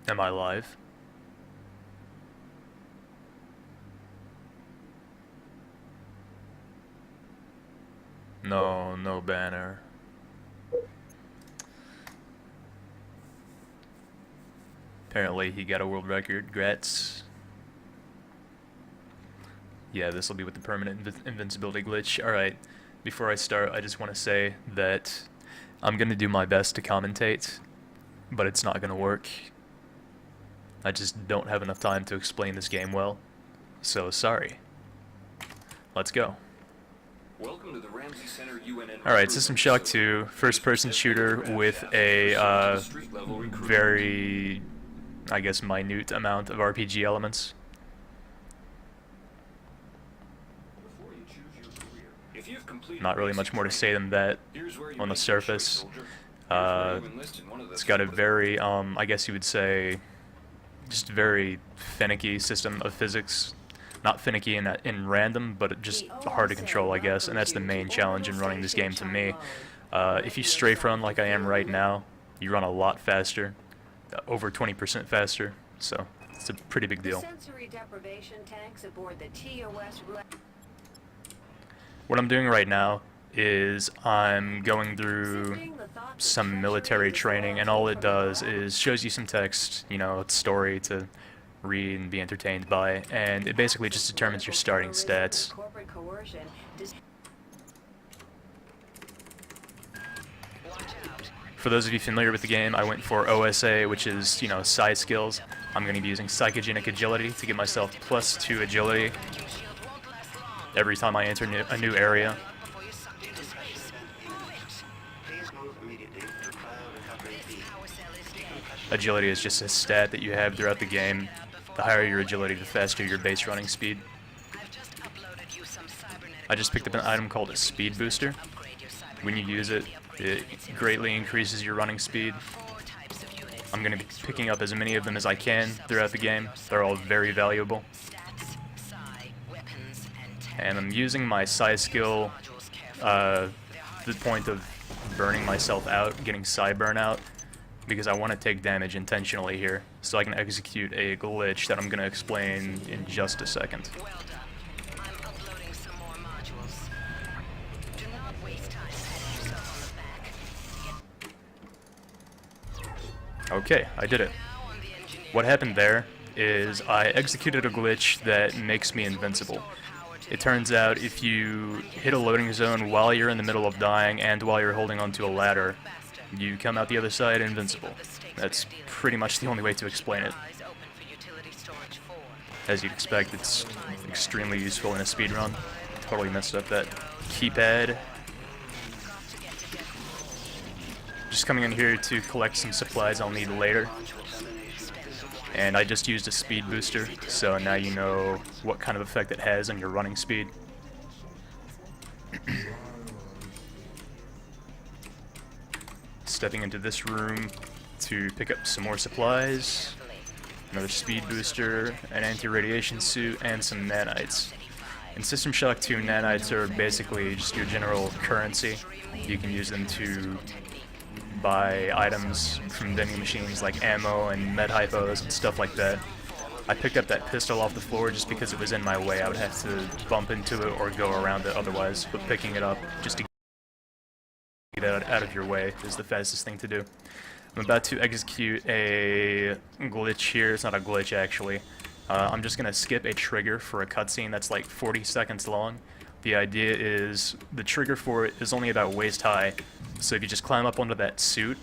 Am I live? No, no banner. Apparently he got a world record. Grats. Yeah, this will be with the permanent invincibility glitch. Alright, before I start, I just want to say that I'm going to do my best to commentate, but it's not going to work. I just don't have enough time to explain this game well. So, sorry. Let's go. Welcome to the Ramsey Center UNN. Alright, System Shock 2, first-person shooter with a very, I guess, minute amount of RPG elements. Not really much more to say than that on the surface. It's got a very, I guess you would say, just very finicky system of physics. Not finicky in random, but just hard to control, I guess, and that's the main challenge in running this game to me. If you strafe run like I am right now, you run a lot faster, over 20% faster, so it's a pretty big deal. What I'm doing right now is I'm going through some military training, and all it does is shows you some text, you know, it's story to read and be entertained by, and it basically just determines your starting stats. For those of you familiar with the game, I went for OSA, which is, you know, side skills. I'm going to be using psychogenic agility to give myself +2 agility every time I enter a new area. Agility is just a stat that you have throughout the game. The higher your agility, the faster your base running speed. I just picked up an item called a speed booster. When you use it, it greatly increases your running speed. I'm going to be picking up as many of them as I can throughout the game. They're all very valuable. And I'm using my psi skill to the point of burning myself out, getting psi burnout, because I want to take damage intentionally here, so I can execute a glitch that I'm going to explain in just a second. Okay, I did it. What happened there is I executed a glitch that makes me invincible. It turns out if you hit a loading zone while you're in the middle of dying and while you're holding onto a ladder, you come out the other side invincible. That's pretty much the only way to explain it. As you'd expect, it's extremely useful in a speedrun. Totally messed up that keypad. Just coming in here to collect some supplies I'll need later. And I just used a speed booster, so now you know what kind of effect it has on your running speed. Stepping into this room to pick up some more supplies, another speed booster, an anti-radiation suit, and some nanites. In System Shock 2, nanites are basically just your general currency. You can use them to buy items from vending machines like ammo and med hypos and stuff like that. I picked up that pistol off the floor just because it was in my way. I would have to bump into it or go around it otherwise, but picking it up just to get it out of your way is the fastest thing to do. I'm about to execute a glitch here. It's not a glitch actually. I'm just gonna skip a trigger for a cutscene that's like 40 seconds long. The idea is the trigger for it is only about waist high, so if you just climb up onto that suit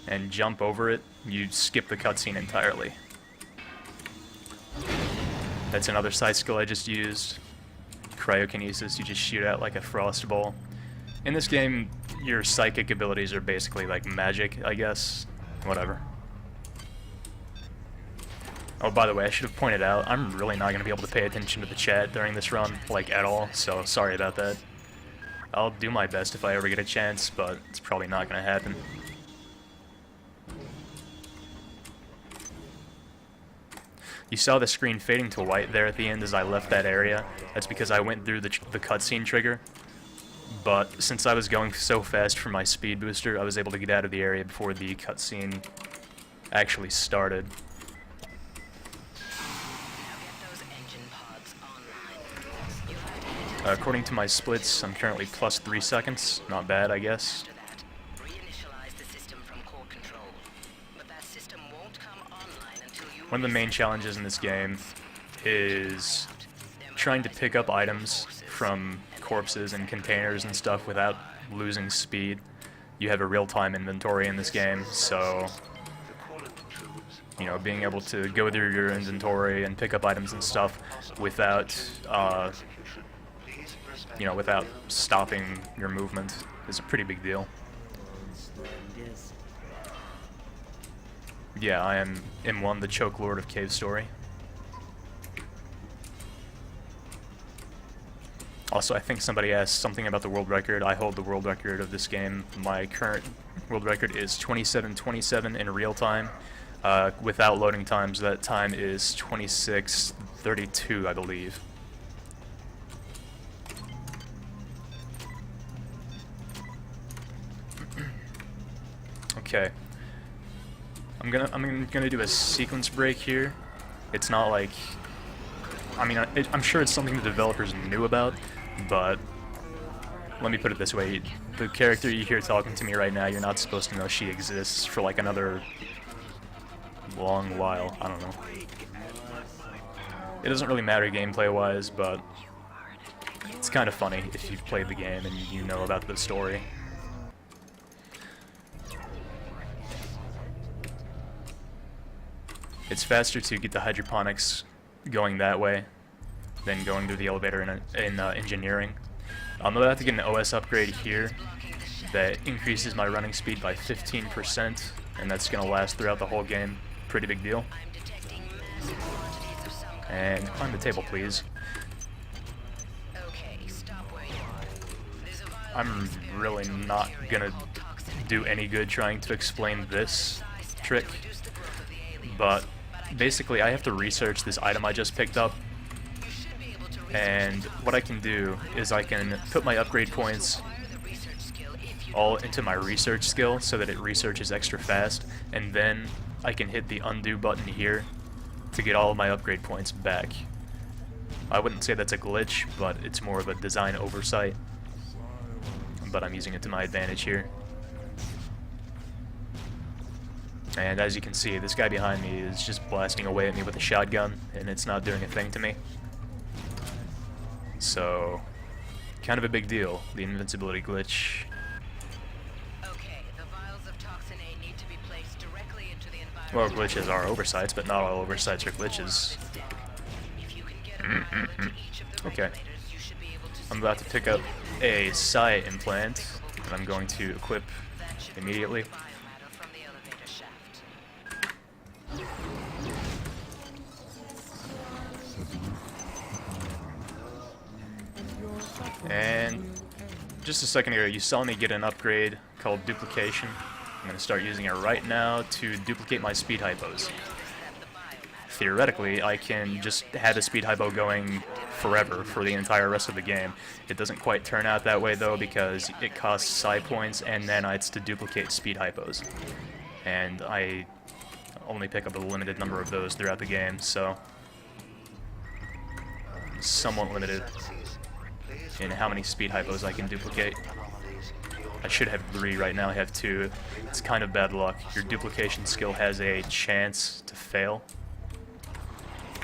and jump over it, you skip the cutscene entirely. That's another side skill I just used. Cryokinesis, you just shoot out like a frost ball. In this game, your psychic abilities are basically like magic, I guess. Whatever. Oh, by the way, I should have pointed out, I'm really not going to be able to pay attention to the chat during this run, like, at all, so sorry about that. I'll do my best if I ever get a chance, but it's probably not going to happen. You saw the screen fading to white there at the end as I left that area. That's because I went through the cutscene trigger. But since I was going so fast for my speed booster, I was able to get out of the area before the cutscene actually started. According to my splits, I'm currently plus 3 seconds. Not bad, I guess. One of the main challenges in this game is trying to pick up items from corpses and containers and stuff without losing speed. You have a real-time inventory in this game, so you know, being able to go through your inventory and pick up items and stuff without you know, without stopping your movement is a pretty big deal. Yeah, I am M1, the Choke Lord of Cave Story. Also, I think somebody asked something about the world record. I hold the world record of this game. My current world record is 27:27 in real time. Without loading times, that time is 26:32, I believe. Okay. I'm gonna do a sequence break here. It's not like, I mean, I'm sure it's something the developers knew about, but let me put it this way: the character you hear talking to me right now, you're not supposed to know she exists for like another long while. I don't know. It doesn't really matter gameplay-wise, but it's kind of funny if you've played the game and you know about the story. It's faster to get the hydroponics going that way than going through the elevator in engineering. I'm about to get an OS upgrade here that increases my running speed by 15%, and that's going to last throughout the whole game. Pretty big deal. And climb the table, please. I'm really not gonna do any good trying to explain this trick, but basically I have to research this item I just picked up, and what I can do is I can put my upgrade points all into my research skill so that it researches extra fast, and then I can hit the undo button here to get all of my upgrade points back. I wouldn't say that's a glitch, but it's more of a design oversight, but I'm using it to my advantage here. And as you can see, this guy behind me is just blasting away at me with a shotgun, and it's not doing a thing to me. So, kind of a big deal, the invincibility glitch. Well, glitches are oversights, but not all oversights are glitches. Okay. I'm about to pick up a psi implant, and I'm going to equip immediately. And just a second ago, you saw me get an upgrade called Duplication. I'm going to start using it right now to duplicate my speed hypos. Theoretically, I can just have a speed hypo going forever for the entire rest of the game. It doesn't quite turn out that way though, because it costs psi points and nanites to duplicate speed hypos. And I only pick up a limited number of those throughout the game, so I'm somewhat limited in how many speed hypos I can duplicate. I should have 3 right now, I have 2. It's kind of bad luck. Your duplication skill has a chance to fail.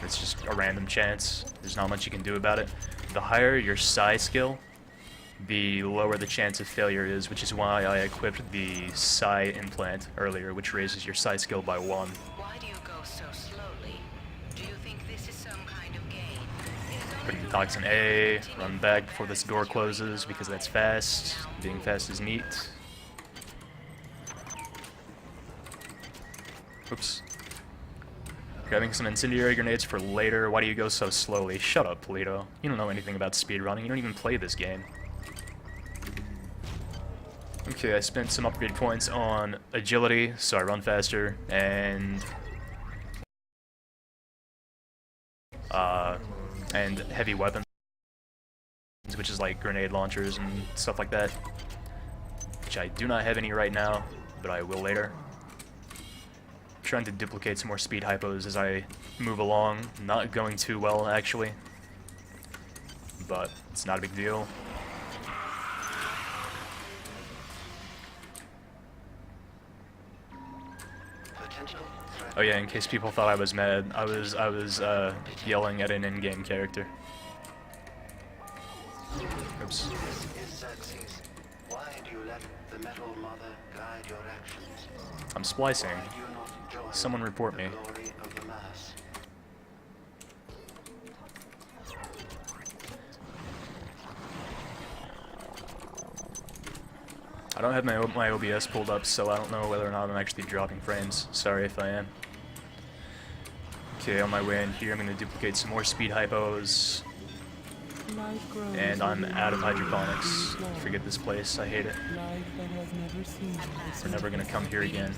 It's just a random chance. There's not much you can do about it. The higher your psi skill, the lower the chance of failure is, which is why I equipped the psi implant earlier, which raises your psi skill by 1. Why do you go so slowly? Do you think this is some kind of game? Put the toxin A, run back before this door closes, because that's fast. Being fast is neat. Oops. Grabbing some incendiary grenades for later. Why do you go so slowly? Shut up, Polito. You don't know anything about speedrunning. You don't even play this game. Okay, I spent some upgrade points on agility, so I run faster, and heavy weapons, which is like grenade launchers and stuff like that, which I do not have any right now, but I will later. Trying to duplicate some more speed hypos as I move along. Not going too well, actually, but it's not a big deal. Oh yeah, in case people thought I was mad, I was yelling at an in-game character. Oops. I'm splicing. Someone report me. I don't have my OBS pulled up, so I don't know whether or not I'm actually dropping frames. Sorry if I am. Okay, on my way in here, I'm going to duplicate some more speed hypos. And I'm out of hydroponics. Forget this place, I hate it. We're never going to come here again.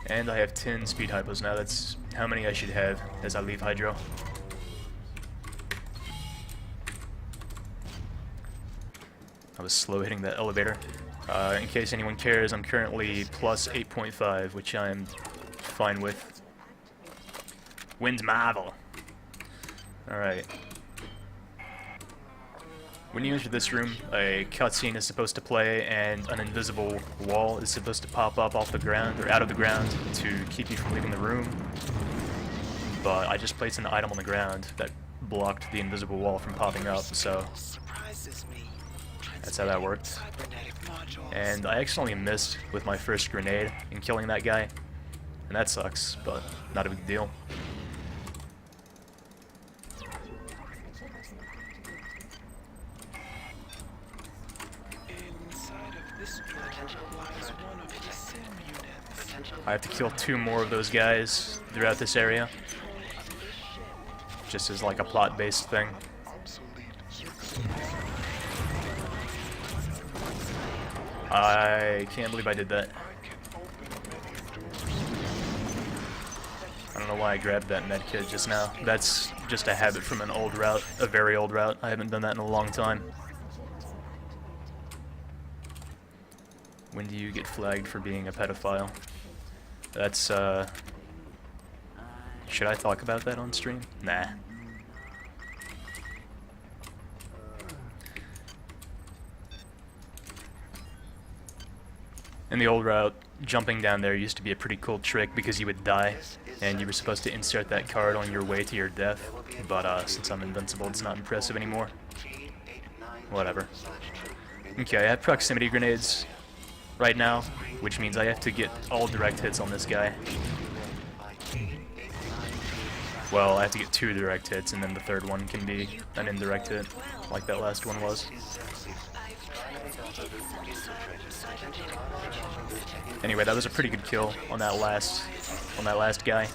And I have 10 speed hypos now. That's how many I should have as I leave hydro. I was slow hitting that elevator. In case anyone cares, I'm currently plus 8.5, which I'm fine with. Wind Marvel. Alright. When you enter this room, a cutscene is supposed to play, and an invisible wall is supposed to pop up off the ground, or out of the ground, to keep you from leaving the room. But I just placed an item on the ground that blocked the invisible wall from popping up, so that's how that worked. And I accidentally missed with my first grenade in killing that guy, and that sucks, but not a big deal. I have to kill 2 more of those guys throughout this area, just as like a plot-based thing. I can't believe I did that. I don't know why I grabbed that medkit just now. That's just a habit from an old route, a very old route. I haven't done that in a long time. When do you get flagged for being a pedophile? That's, should I talk about that on stream? Nah. In the old route, jumping down there used to be a pretty cool trick because you would die, and you were supposed to insert that card on your way to your death, but since I'm invincible, it's not impressive anymore. Whatever. Okay, I have proximity grenades right now, which means I have to get all direct hits on this guy. Well, I have to get 2 direct hits, and then the third one can be an indirect hit, like that last one was. Anyway, that was a pretty good kill on that last guy.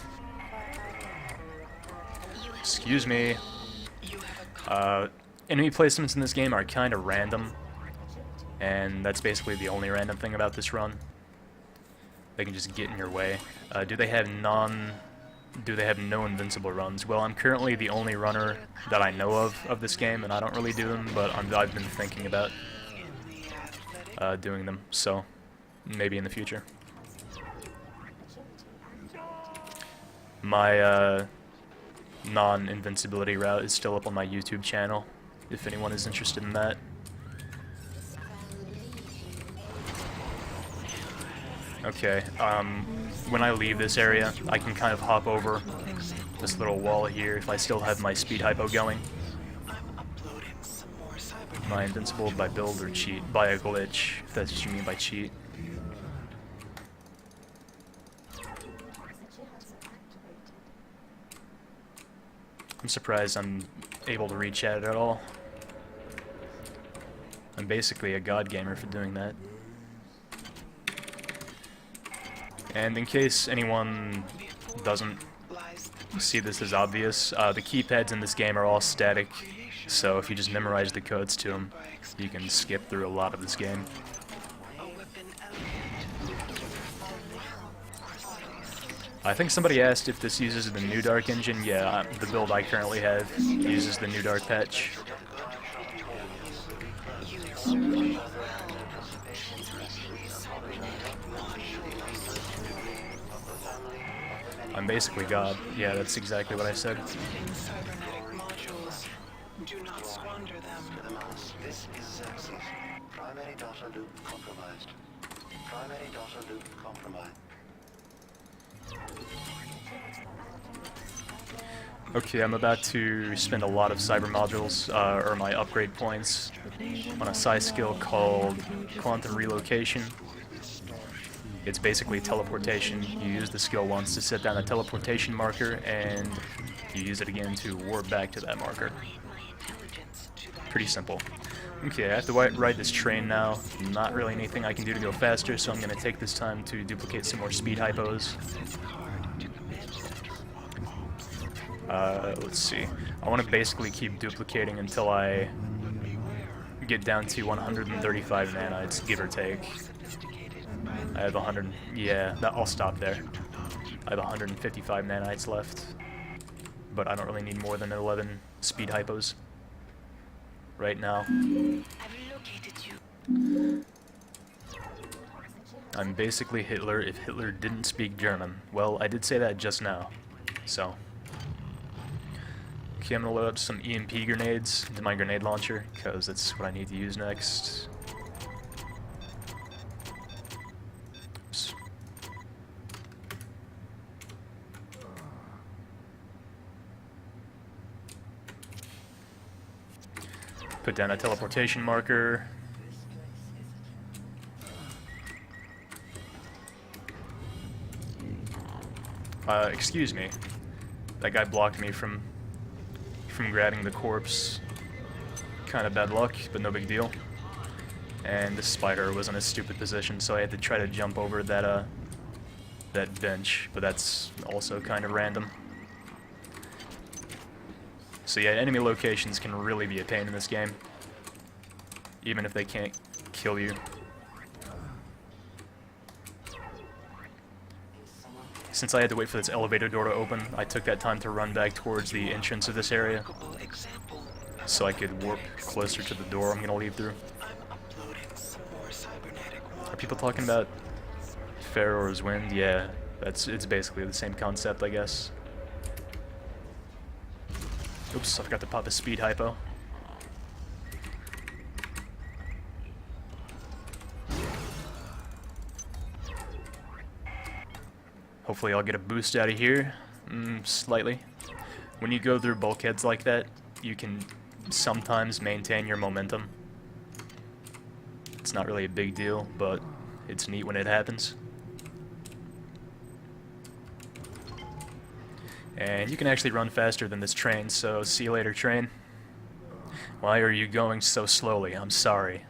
Excuse me. Enemy placements in this game are kind of random, and that's basically the only random thing about this run. They can just get in your way. Do they have no invincible runs? Well, I'm currently the only runner that I know of this game, and I don't really do them, but I've been thinking about doing them, so maybe in the future. My non-invincibility route is still up on my YouTube channel, if anyone is interested in that. Okay, when I leave this area, I can kind of hop over this little wall here if I still have my speed hypo going. Am I invincible by build or cheat? By a glitch, if that's what you mean by cheat. I'm surprised I'm able to reach at it at all. I'm basically a god gamer for doing that. And in case anyone doesn't see this as obvious, the keypads in this game are all static, so if you just memorize the codes to them, you can skip through a lot of this game. I think somebody asked if this uses the new Dark engine. Yeah, the build I currently have uses the new Dark patch. I'm basically God. Yeah, that's exactly what I said. Cybernetic modules. Do not squander them. This is Xerxes. Primary data loop compromised. Primary data loop compromised. Okay, I'm about to spend a lot of cyber modules, or my upgrade points, on a psi skill called Quantum Relocation. It's basically teleportation. You use the skill once to set down a teleportation marker, and you use it again to warp back to that marker. Pretty simple. Okay, I have to ride this train now. Not really anything I can do to go faster, so I'm going to take this time to duplicate some more speed hypos. Let's see. I want to basically keep duplicating until I get down to 135 nanites, give or take. I have 100. Yeah, I'll stop there. I have 155 nanites left, but I don't really need more than 11 speed hypos right now. I've located you. I'm basically Hitler if Hitler didn't speak German. Well, I did say that just now, so. Okay, I'm gonna load up some EMP grenades into my grenade launcher, because that's what I need to use next. Oops. Put down a teleportation marker. Excuse me. That guy blocked me from grabbing the corpse. Kind of bad luck, but no big deal. And the spider was in a stupid position, so I had to try to jump over that bench, but that's also kind of random. So yeah, enemy locations can really be a pain in this game, even if they can't kill you. Since I had to wait for this elevator door to open, I took that time to run back towards the entrance of this area, so I could warp closer to the door I'm gonna leave through. Are people talking about Pharaoh's Wind? Yeah, it's basically the same concept, I guess. Oops, I forgot to pop a speed hypo. Hopefully I'll get a boost out of here, slightly. When you go through bulkheads like that, you can sometimes maintain your momentum. It's not really a big deal, but it's neat when it happens. And you can actually run faster than this train, so see you later, train. Why are you going so slowly? I'm sorry.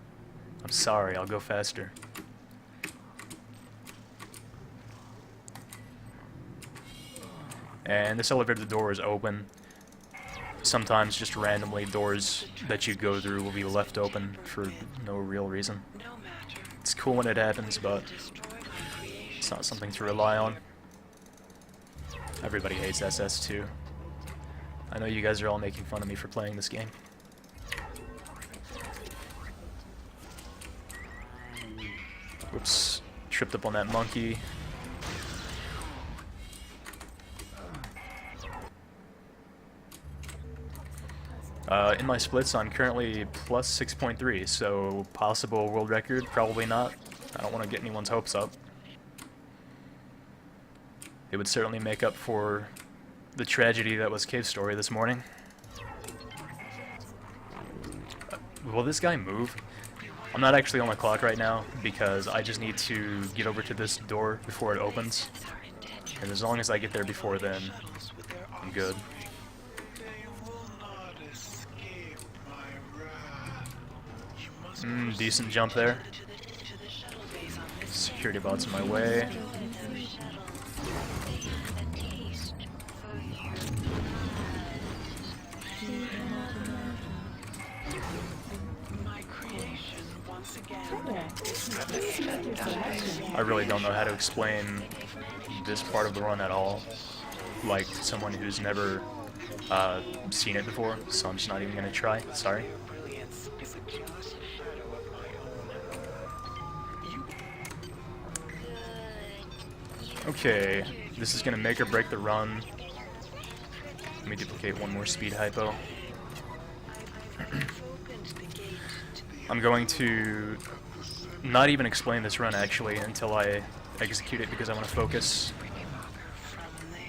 I'm sorry, I'll go faster. And this elevator door is open. Sometimes just randomly doors that you go through will be left open for no real reason. It's cool when it happens, but it's not something to rely on. Everybody hates SS2. I know you guys are all making fun of me for playing this game. Whoops, tripped up on that monkey. In my splits, I'm currently plus 6.3, so possible world record, probably not. I don't want to get anyone's hopes up. It would certainly make up for the tragedy that was Cave Story this morning. Will this guy move? I'm not actually on the clock right now, because I just need to get over to this door before it opens. And as long as I get there before then, I'm good. Decent jump there. Security bot's in my way. I really don't know how to explain this part of the run at all, like someone who's never seen it before, so I'm just not even gonna try. Sorry. Okay, this is gonna make or break the run. Let me duplicate one more speed hypo. I'm going to not even explain this run actually until I execute it because I want to focus. From there.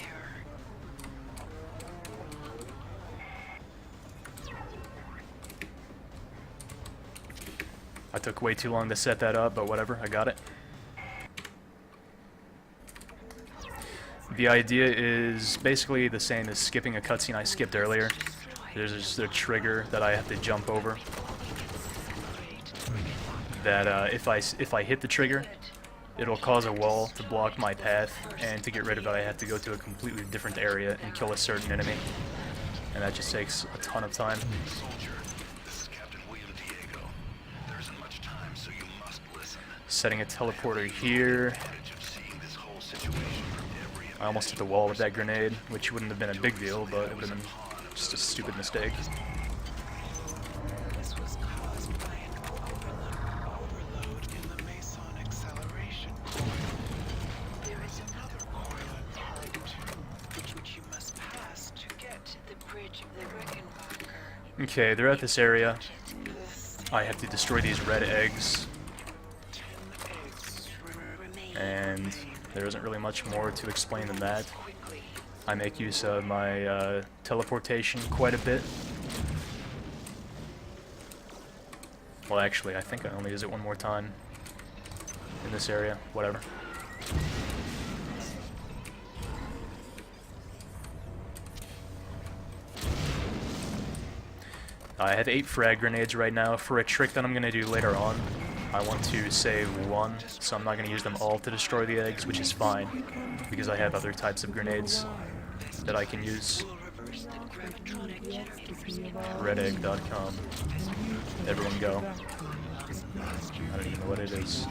I took way too long to set that up, but whatever, I got it. The idea is basically the same as skipping a cutscene I skipped earlier. There's just a trigger that I have to jump over. That if I hit the trigger, it'll cause a wall to block my path, and to get rid of it I have to go to a completely different area and kill a certain enemy. And that just takes a ton of time. Setting a teleporter here. I almost hit the wall with that grenade, which wouldn't have been a big deal, but it would have been just a stupid mistake. This was caused by an overload in the Mason acceleration coil. There is another coil in part 2, which you must pass to get to the bridge of the Rickenbacker. Okay, they're at this area. I have to destroy these red eggs. 10 eggs remain. And there isn't really much more to explain than that. Quickly. I make use of my teleportation quite a bit. Well, actually, I think I only use it one more time in this area. Whatever. I have 8 frag grenades right now. For a trick that I'm going to do later on, I want to save 1, so I'm not going to use them all to destroy the eggs, which is fine, because I have other types of grenades that I can use. Redegg.com. Everyone go. I don't even know what it is.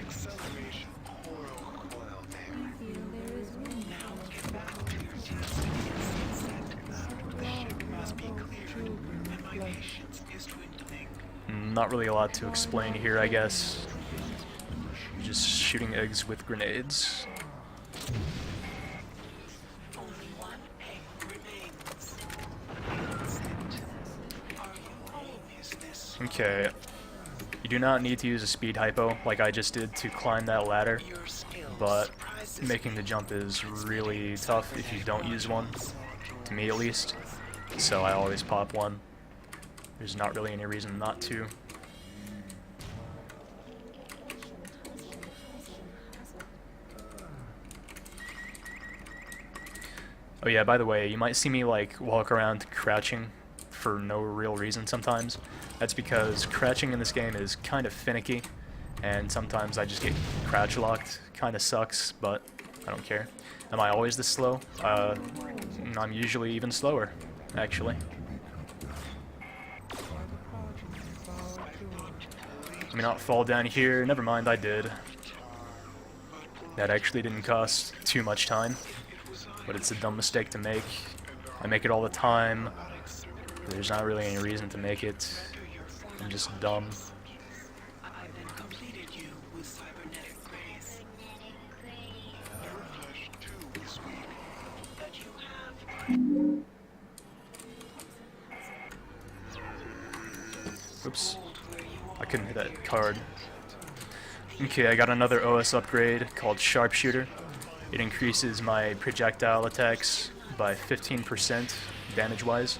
Acceleration coil there. Now get back to your set. The ship must be cleared, and my patience is dwindling. Not really a lot to explain here, I guess. Just shooting eggs with grenades. Only one egg remains. Are you home, is this? Okay. You do not need to use a speed hypo like I just did to climb that ladder, Your skill but surprises making the jump is really tough if you don't use one, to me at least. So I always pop one. There's not really any reason not to. Oh yeah, by the way, you might see me like walk around crouching for no real reason sometimes. That's because crouching in this game is kind of finicky, and sometimes I just get crouch locked. Kind of sucks, but I don't care. Am I always this slow? I'm usually even slower, actually. Let me not fall down here. Never mind, I did. That actually didn't cost too much time, but it's a dumb mistake to make. I make it all the time. There's not really any reason to make it. I'm just dumb. I then completed you with cybernetic grace. That you have Oops. where you I couldn't hit that card. Okay, I got another OS upgrade called Sharpshooter. It increases my projectile attacks by 15% damage-wise.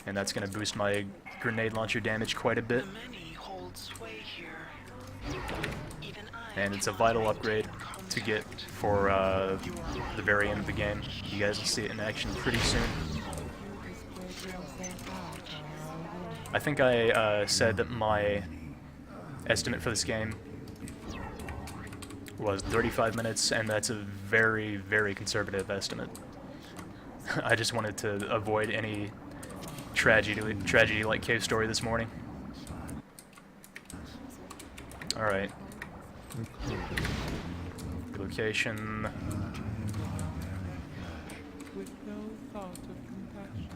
And that's going to boost my grenade launcher damage quite a bit. many hold sway here. Even I And it's a vital upgrade to get for the very end of the game. You guys will see it in action pretty soon. I think I said that my estimate for this game was 35 minutes, and that's a very, very conservative estimate. I just wanted to avoid any tragedy like Cave Story this morning. Alright. Relocation. With no thought of compassion,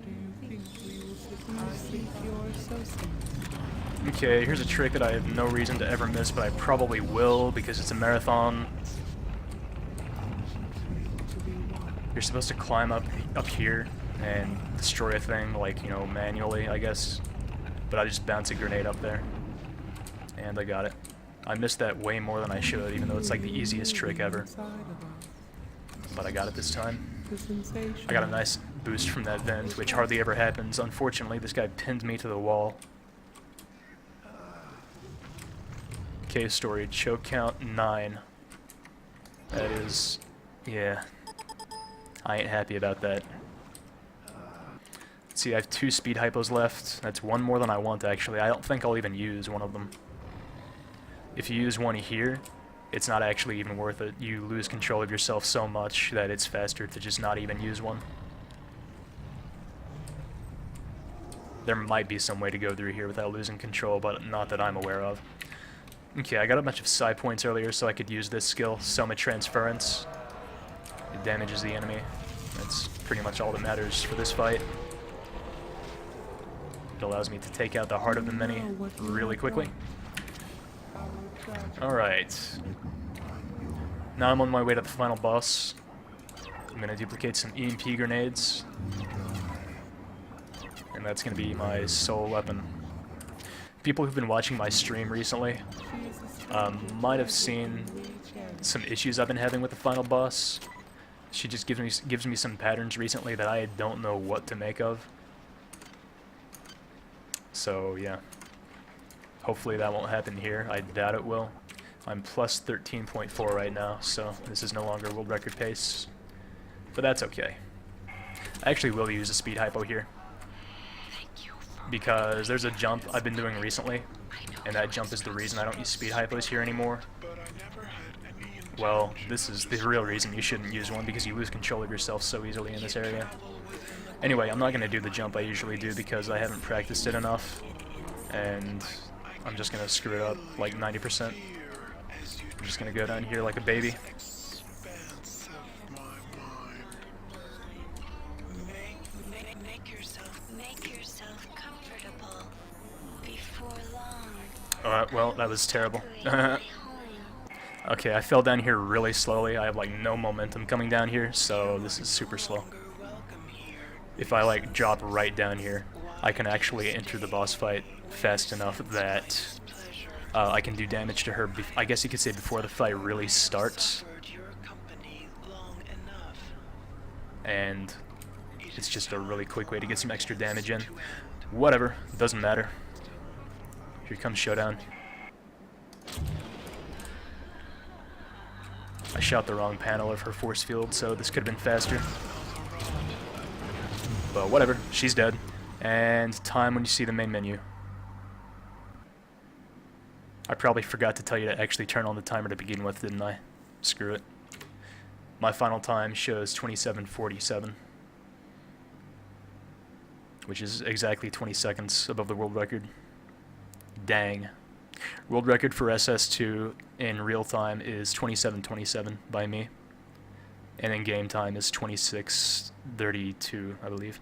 do you think we will sit and seek your associates? Okay, here's a trick that I have no reason to ever miss, but I probably will because it's a marathon. You're supposed to climb up here and destroy a thing, like, you know, manually, I guess. But I just bounce a grenade up there. And I got it. I missed that way more than I should, even though it's like the easiest trick ever. But I got it this time. I got a nice boost from that vent, which hardly ever happens. Unfortunately, this guy pinned me to the wall. Cave storage, choke count 9. That is, yeah. I ain't happy about that. Let's see, I have 2 speed hypos left. That's 1 more than I want, actually. I don't think I'll even use one of them. If you use one here, it's not actually even worth it. You lose control of yourself so much that it's faster to just not even use one. There might be some way to go through here without losing control, but not that I'm aware of. Okay, I got a bunch of psi points earlier, so I could use this skill, Soma Transference. It damages the enemy. That's pretty much all that matters for this fight. It allows me to take out the heart of the many really quickly. Alright. Now I'm on my way to the final boss. I'm gonna duplicate some EMP grenades. And that's gonna be my sole weapon. People who've been watching my stream recently might have seen some issues I've been having with the final boss. She just gives me some patterns recently that I don't know what to make of. So yeah. Hopefully that won't happen here. I doubt it will. I'm plus 13.4 right now, so this is no longer world record pace. But that's okay. I actually will use a speed hypo here. Because there's a jump I've been doing recently, and that jump is the reason I don't use speed hypos here anymore. Well, this is the real reason you shouldn't use one, because you lose control of yourself so easily in this area. Anyway, I'm not going to do the jump I usually do because I haven't practiced it enough, and I'm just going to screw it up like 90%. I'm just going to go down here like a baby. Make yourself comfortable before long. Well, that was terrible. Okay, I fell down here really slowly. I have like no momentum coming down here, so this is super slow. If I like drop right down here, I can actually enter the boss fight fast enough that I can do damage to her, I guess you could say before the fight really starts. And it's just a really quick way to get some extra damage in. Whatever, doesn't matter. Here comes Showdown. I shot the wrong panel of her force field, so this could have been faster. But whatever, she's dead. And time when you see the main menu. I probably forgot to tell you to actually turn on the timer to begin with, didn't I? Screw it. My final time shows 27:47. Which is exactly 20 seconds above the world record. Dang. World record for SS2 in real time is 27:27 by me. And in game time is 26:32, I believe.